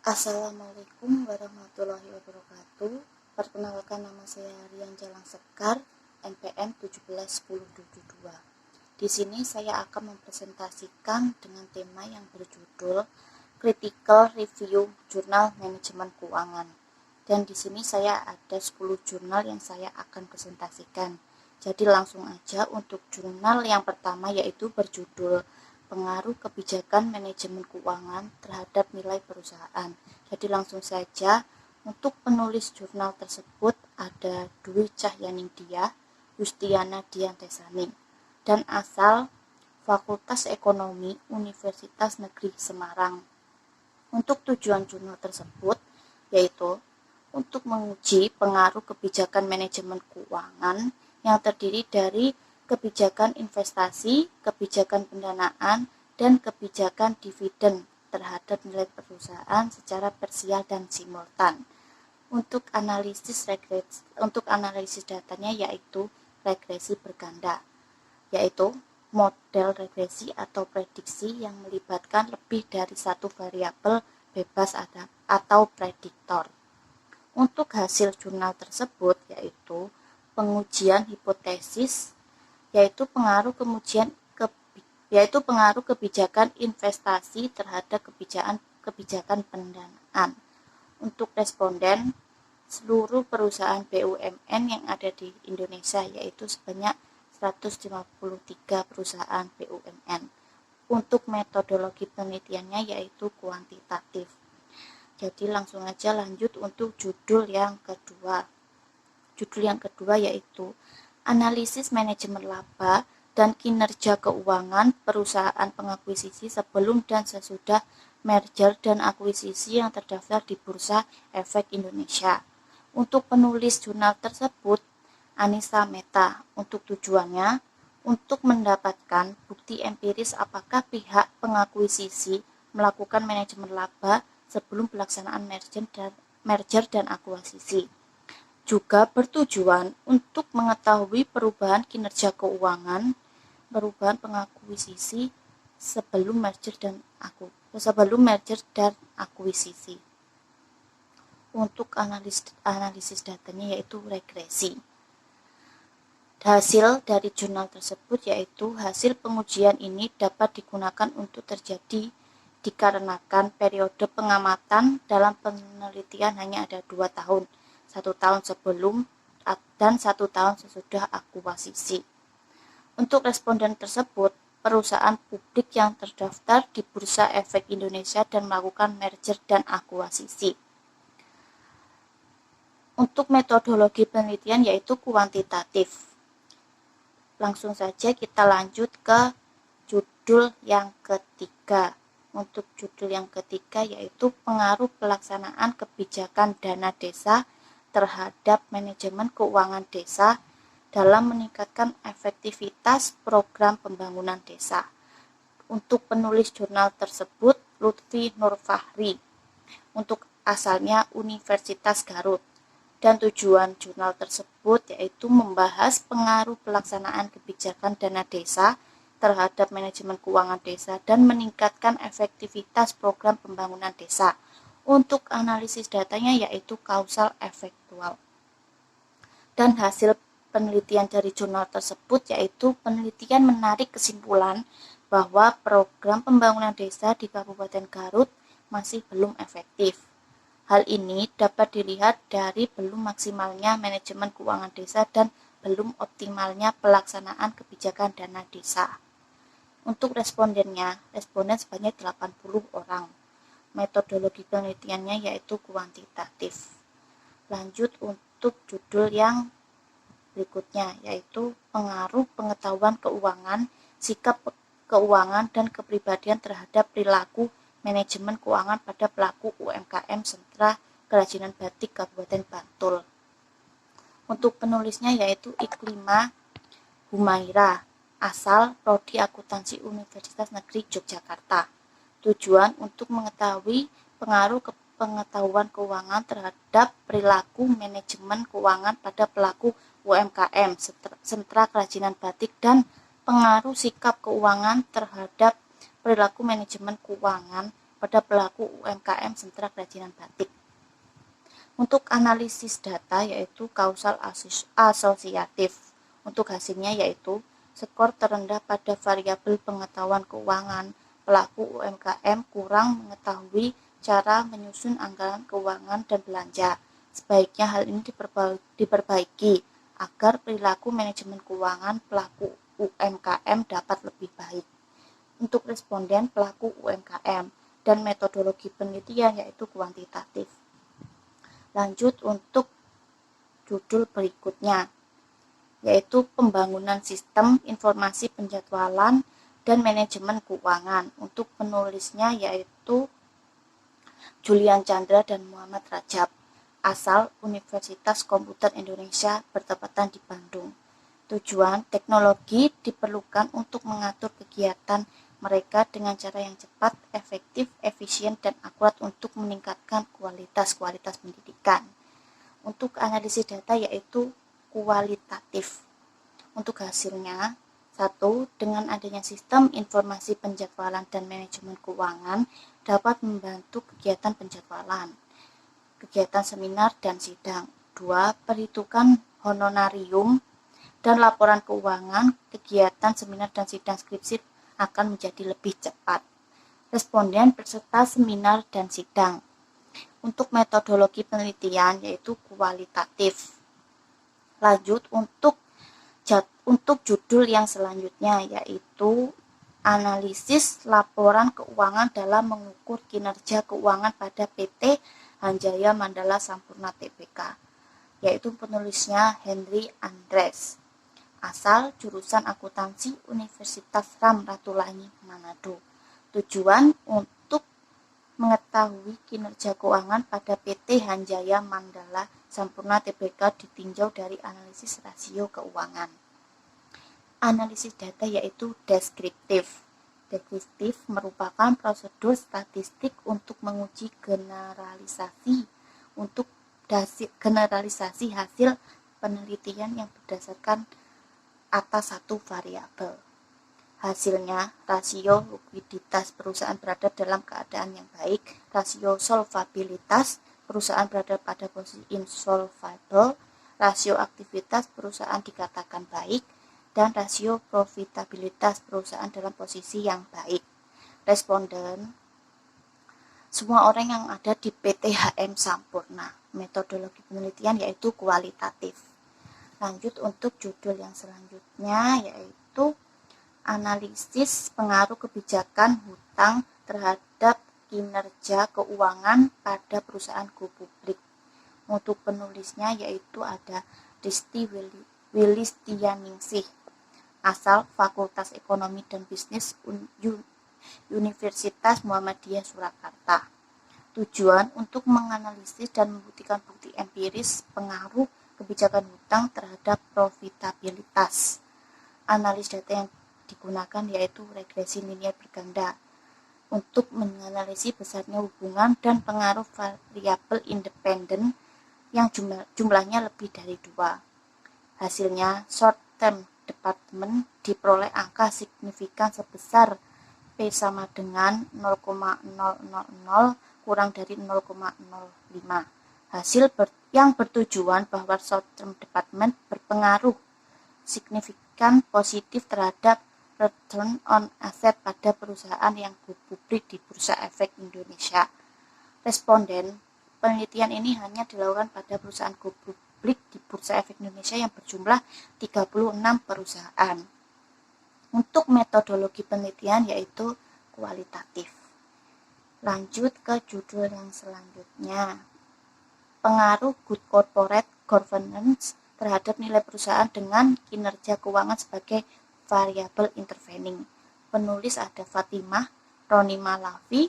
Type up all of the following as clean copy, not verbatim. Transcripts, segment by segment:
Assalamualaikum warahmatullahi wabarakatuh. Perkenalkan, nama saya Rian Jalang Sekar, NPM 171022. Di sini saya akan mempresentasikan dengan tema yang berjudul Critical Review Jurnal Manajemen Keuangan. Dan di sini saya ada 10 jurnal yang saya akan presentasikan. Jadi langsung aja untuk jurnal yang pertama, yaitu berjudul Pengaruh Kebijakan Manajemen Keuangan terhadap Nilai Perusahaan. Jadi langsung saja, untuk penulis jurnal tersebut ada Dwi Cahyaningdia, Yustiana Diantesani, dan asal Fakultas Ekonomi Universitas Negeri Semarang. Untuk tujuan jurnal tersebut yaitu untuk menguji pengaruh kebijakan manajemen keuangan yang terdiri dari kebijakan investasi, kebijakan pendanaan, dan kebijakan dividen terhadap nilai perusahaan secara parsial dan simultan. Untuk analisis datanya yaitu regresi berganda, yaitu model regresi atau prediksi yang melibatkan lebih dari satu variabel bebas atau prediktor. Untuk hasil jurnal tersebut yaitu pengujian hipotesis, yaitu pengaruh kebijakan investasi terhadap kebijakan pendanaan. Untuk responden, seluruh perusahaan BUMN yang ada di Indonesia, yaitu sebanyak 153 perusahaan BUMN. Untuk metodologi penelitiannya yaitu kuantitatif. Jadi langsung aja lanjut untuk judul yang kedua. Judul yang kedua yaitu Analisis Manajemen Laba dan Kinerja Keuangan Perusahaan Pengakuisisi Sebelum dan Sesudah Merger dan Akuisisi yang terdaftar di Bursa Efek Indonesia. Untuk penulis jurnal tersebut, Anissa Meta. Untuk tujuannya, untuk mendapatkan bukti empiris apakah pihak pengakuisisi melakukan manajemen laba sebelum pelaksanaan merger dan akuisisi. Juga bertujuan untuk mengetahui perubahan kinerja keuangan, perubahan pengakuisisi sebelum merger dan akuisisi. Untuk analisis datanya yaitu regresi. Hasil dari jurnal tersebut yaitu hasil pengujian ini dapat digunakan untuk terjadi dikarenakan periode pengamatan dalam penelitian hanya ada 2 tahun, 1 tahun sebelum dan 1 tahun sesudah akuisisi. Untuk responden tersebut, perusahaan publik yang terdaftar di Bursa Efek Indonesia dan melakukan merger dan akuisisi. Untuk metodologi penelitian yaitu kuantitatif. Langsung saja kita lanjut ke judul yang ketiga. Untuk judul yang ketiga yaitu pengaruh pelaksanaan kebijakan dana desa terhadap manajemen keuangan desa dalam meningkatkan efektivitas program pembangunan desa. Untuk penulis jurnal tersebut Lutfi Nurfahri. Untuk asalnya Universitas Garut. Dan tujuan jurnal tersebut yaitu membahas pengaruh pelaksanaan kebijakan dana desa terhadap manajemen keuangan desa dan meningkatkan efektivitas program pembangunan desa. Untuk analisis datanya yaitu kausal efektual. Dan hasil penelitian dari jurnal tersebut yaitu penelitian menarik kesimpulan bahwa program pembangunan desa di Kabupaten Garut masih belum efektif. Hal ini dapat dilihat dari belum maksimalnya manajemen keuangan desa dan belum optimalnya pelaksanaan kebijakan dana desa. Untuk responden sebanyak 80 orang. Metodologi penelitiannya yaitu kuantitatif. Lanjut untuk judul yang berikutnya yaitu pengaruh pengetahuan keuangan, sikap keuangan dan kepribadian terhadap perilaku manajemen keuangan pada pelaku UMKM Sentra Kerajinan Batik Kabupaten Bantul. Untuk penulisnya yaitu Iklima Humaira, asal Prodi Akuntansi Universitas Negeri Yogyakarta. Tujuan untuk mengetahui pengaruh pengetahuan keuangan terhadap perilaku manajemen keuangan pada pelaku UMKM Sentra Kerajinan Batik dan pengaruh sikap keuangan terhadap perilaku manajemen keuangan pada pelaku UMKM sentra kerajinan batik. Untuk analisis data yaitu kausal asosiatif. Untuk hasilnya yaitu skor terendah pada variabel pengetahuan keuangan. Pelaku UMKM kurang mengetahui cara menyusun anggaran keuangan dan belanja. Sebaiknya hal ini diperbaiki agar perilaku manajemen keuangan pelaku UMKM dapat lebih baik. Untuk responden pelaku UMKM dan metodologi penelitian yaitu kuantitatif. Lanjut untuk judul berikutnya, yaitu pembangunan sistem informasi penjadwalan dan manajemen keuangan. Untuk penulisnya yaitu Julian Chandra dan Muhammad Rajab, asal Universitas Komputer Indonesia bertepatan di Bandung. Tujuan, teknologi diperlukan untuk mengatur kegiatan mereka dengan cara yang cepat, efektif, efisien, dan akurat untuk meningkatkan kualitas pendidikan. Untuk analisis data yaitu kualitatif. Untuk hasilnya, 1. Dengan adanya sistem informasi penjadwalan dan manajemen keuangan dapat membantu kegiatan penjadwalan, kegiatan seminar dan sidang. 2. Perhitungan honorarium dan laporan keuangan, kegiatan seminar dan sidang skripsi akan menjadi lebih cepat. Responden peserta seminar dan sidang. Untuk metodologi penelitian yaitu kualitatif. Lanjut untuk judul yang selanjutnya yaitu analisis laporan keuangan dalam mengukur kinerja keuangan pada PT Hanjaya Mandala Sampurna Tbk, yaitu penulisnya Henry Andres, asal jurusan akuntansi Universitas Ram Ratulangi Manado. Tujuan untuk mengetahui kinerja keuangan pada PT Hanjaya Mandala Sampurna Tbk ditinjau dari analisis rasio keuangan. Analisis data yaitu deskriptif. Deskriptif merupakan prosedur statistik untuk menguji generalisasi hasil penelitian yang berdasarkan atas satu variabel. Hasilnya, rasio likuiditas perusahaan berada dalam keadaan yang baik, rasio solvabilitas perusahaan berada pada posisi insolvable, rasio aktivitas perusahaan dikatakan baik, dan rasio profitabilitas perusahaan dalam posisi yang baik. Responden, semua orang yang ada di PT HM Sampurna. Metodologi penelitian yaitu kualitatif. Lanjut untuk judul yang selanjutnya yaitu analisis pengaruh kebijakan hutang terhadap kinerja keuangan pada perusahaan go publik. Untuk penulisnya yaitu ada Risti Wilistianingsih, asal Fakultas Ekonomi dan Bisnis Universitas Muhammadiyah Surakarta. Tujuan untuk menganalisis dan membuktikan bukti empiris pengaruh kebijakan hutang terhadap profitabilitas. Analis data yang digunakan yaitu regresi linear berganda untuk menganalisis besarnya hubungan dan pengaruh variabel independen yang jumlahnya lebih dari 2. Hasilnya, short term department diperoleh angka signifikan sebesar P sama dengan 0,000 kurang dari 0,05. Hasil yang bertujuan bahwa short term department berpengaruh signifikan positif terhadap return on asset pada perusahaan yang go publik di Bursa Efek Indonesia. Responden, penelitian ini hanya dilakukan pada perusahaan go publik di Bursa Efek Indonesia yang berjumlah 36 perusahaan. Untuk metodologi penelitian yaitu kualitatif. Lanjut ke judul yang selanjutnya. Pengaruh good corporate governance terhadap nilai perusahaan dengan kinerja keuangan sebagai variabel intervening. Penulis ada Fatimah, Roni Malavi,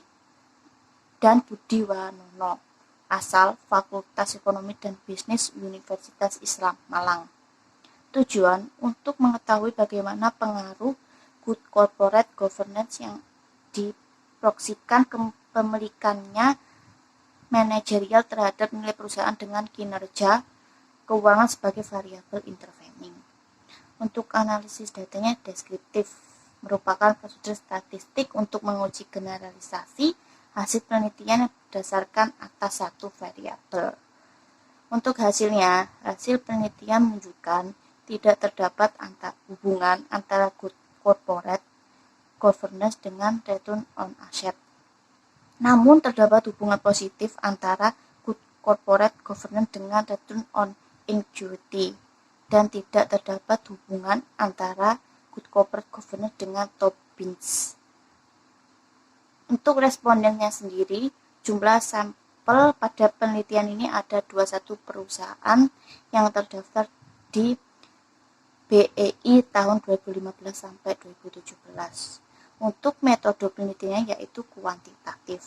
dan Budi Wanono, asal Fakultas Ekonomi dan Bisnis Universitas Islam Malang. Tujuan untuk mengetahui bagaimana pengaruh good corporate governance yang diproksikan kepemilikannya manajerial terhadap nilai perusahaan dengan kinerja keuangan sebagai variabel intervening. Untuk analisis datanya deskriptif, merupakan prosedur statistik untuk menguji generalisasi hasil penelitian yang berdasarkan atas satu variabel. Untuk hasilnya, hasil penelitian menunjukkan tidak terdapat hubungan antara good corporate governance dengan return on asset. Namun terdapat hubungan positif antara good corporate governance dengan return on equity dan tidak terdapat hubungan antara good corporate governance dengan Tobin's. Untuk respondennya sendiri, jumlah sampel pada penelitian ini ada 21 perusahaan yang terdaftar di BEI tahun 2015 sampai 2017. Untuk metode penelitiannya yaitu kuantitatif.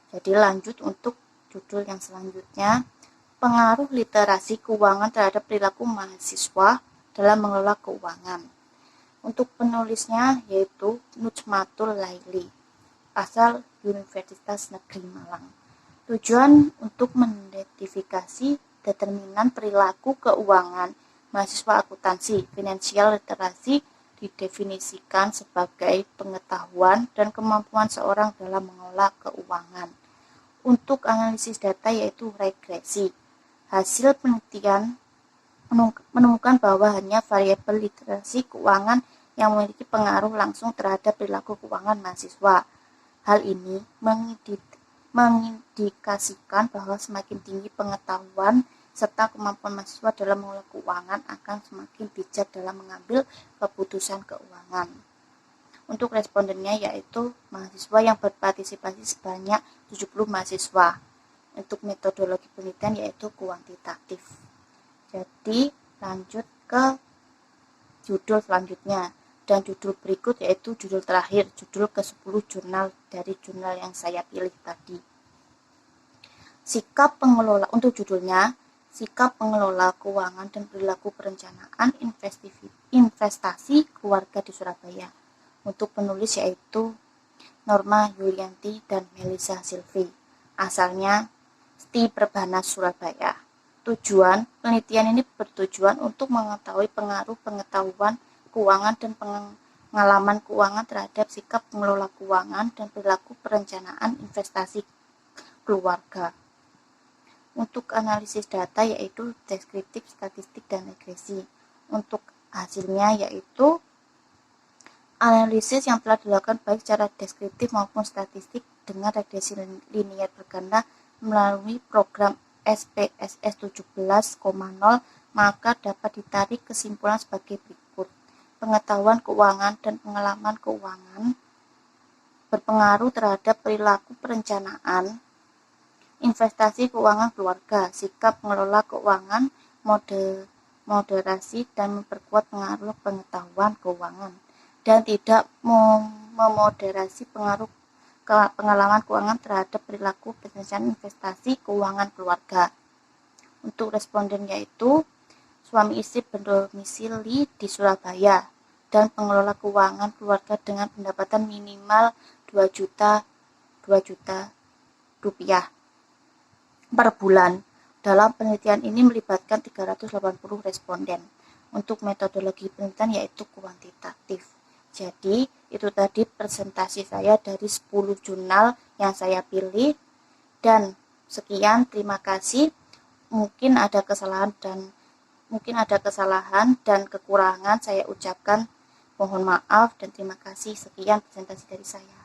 Jadi lanjut untuk judul yang selanjutnya, pengaruh literasi keuangan terhadap perilaku mahasiswa dalam mengelola keuangan. Untuk penulisnya yaitu Nujmatul Laili, asal Universitas Negeri Malang. Tujuan untuk mengidentifikasi determinan perilaku keuangan mahasiswa akuntansi. Financial literacy didefinisikan sebagai pengetahuan dan kemampuan seorang dalam mengelola keuangan. Untuk analisis data yaitu regresi. Hasil penelitian menemukan bahwa hanya variabel literasi keuangan yang memiliki pengaruh langsung terhadap perilaku keuangan mahasiswa. Hal ini mengindikasikan bahwa semakin tinggi pengetahuan serta kemampuan mahasiswa dalam mengelola keuangan akan semakin bijak dalam mengambil keputusan keuangan. Untuk respondennya yaitu mahasiswa yang berpartisipasi sebanyak 70 mahasiswa. Untuk metodologi penelitian yaitu kuantitatif. Jadi lanjut ke judul selanjutnya. Dan judul berikut yaitu judul terakhir, judul ke-10 jurnal dari jurnal yang saya pilih tadi. Sikap pengelola, untuk judulnya, sikap pengelola keuangan dan perilaku perencanaan investasi keluarga di Surabaya. Untuk penulis yaitu Norma Yulianti dan Melisa Silvi. Asalnya STI Perbanas Surabaya. Tujuan penelitian ini bertujuan untuk mengetahui pengaruh pengetahuan keuangan dan pengalaman keuangan terhadap sikap pengelola keuangan dan perilaku perencanaan investasi keluarga. Untuk analisis data yaitu deskriptif, statistik, dan regresi. Untuk hasilnya yaitu analisis yang telah dilakukan baik secara deskriptif maupun statistik dengan regresi linier berganda melalui program SPSS 17,0, maka dapat ditarik kesimpulan sebagai berikut. Pengetahuan keuangan dan pengalaman keuangan berpengaruh terhadap perilaku perencanaan investasi keuangan keluarga, sikap mengelola keuangan, moderasi dan memperkuat pengaruh pengetahuan keuangan, dan tidak memoderasi pengaruh pengalaman keuangan terhadap perilaku perencanaan investasi keuangan keluarga. Untuk responden yaitu suami istri berdomisili di Surabaya dan pengelola keuangan keluarga dengan pendapatan minimal 2 juta rupiah per bulan. Dalam penelitian ini melibatkan 380 responden. Untuk metodologi penelitian yaitu kuantitatif. Jadi itu tadi presentasi saya dari 10 jurnal yang saya pilih, dan sekian, terima kasih. Mungkin ada kesalahan dan kekurangan, saya ucapkan mohon maaf dan terima kasih. Sekian presentasi dari saya.